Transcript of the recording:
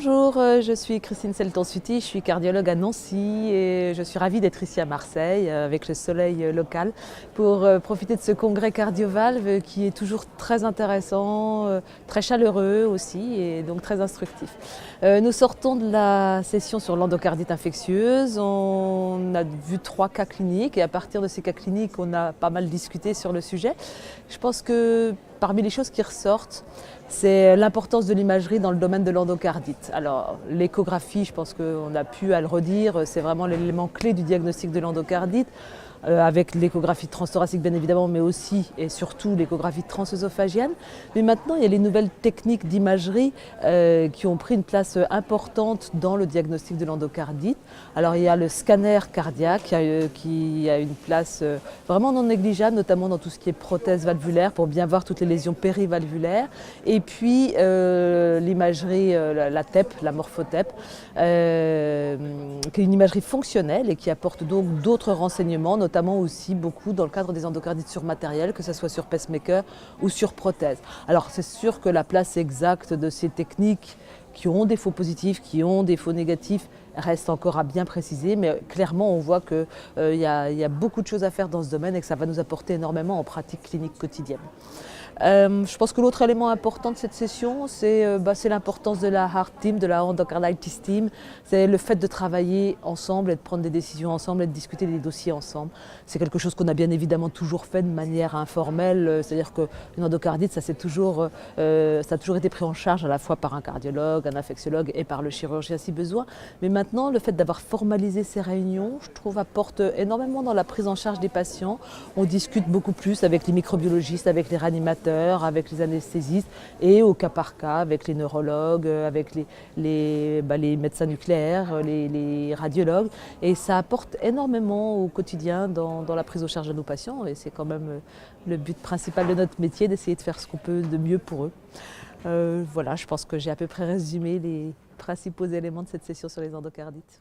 Bonjour, je suis Christine Selton-Suti, je suis cardiologue à Nancy et je suis ravie d'être ici à Marseille avec le soleil local pour profiter de ce congrès cardio-valve qui est toujours très intéressant, très chaleureux aussi et donc très instructif. Nous sortons de la session sur l'endocardite infectieuse, on a vu 3 cas cliniques et à partir de ces cas cliniques on a pas mal discuté sur le sujet. Je pense que parmi les choses qui ressortent, c'est l'importance de l'imagerie dans le domaine de l'endocardite. Alors l'échographie, je pense qu'on a pu à le redire, c'est vraiment l'élément clé du diagnostic de l'endocardite, avec l'échographie transthoracique bien évidemment, mais aussi et surtout l'échographie transœsophagienne. Mais maintenant, il y a les nouvelles techniques d'imagerie qui ont pris une place importante dans le diagnostic de l'endocardite. Alors il y a le scanner cardiaque qui a une place vraiment non négligeable, notamment dans tout ce qui est prothèse valvulaire, pour bien voir toutes les lésions périvalvulaires. Et puis l'imagerie, la TEP, la morpho-TEP, qui est une imagerie fonctionnelle et qui apporte donc d'autres renseignements, notamment aussi beaucoup dans le cadre des endocardites sur matériel, que ce soit sur pacemaker ou sur prothèse. Alors c'est sûr que la place exacte de ces techniques qui ont des faux positifs, qui ont des faux négatifs, reste encore à bien préciser, mais clairement on voit qu'il y a beaucoup de choses à faire dans ce domaine et que ça va nous apporter énormément en pratique clinique quotidienne. Je pense que l'autre élément important de cette session, c'est l'importance de la Heart Team, de la Endocarditis Team. C'est le fait de travailler ensemble et de prendre des décisions ensemble et de discuter des dossiers ensemble. C'est quelque chose qu'on a bien évidemment toujours fait de manière informelle, c'est-à-dire qu'une endocardite, ça a toujours été pris en charge à la fois par un cardiologue, un infectiologue et par le chirurgien si besoin. Mais maintenant, le fait d'avoir formalisé ces réunions, je trouve, apporte énormément dans la prise en charge des patients. On discute beaucoup plus avec les microbiologistes, avec les réanimateurs, avec les anesthésistes et au cas par cas avec les neurologues, avec les médecins nucléaires, les radiologues. Et ça apporte énormément au quotidien dans la prise en charge de nos patients et c'est quand même le but principal de notre métier, d'essayer de faire ce qu'on peut de mieux pour eux. Voilà, je pense que j'ai à peu près résumé les principaux éléments de cette session sur les endocardites.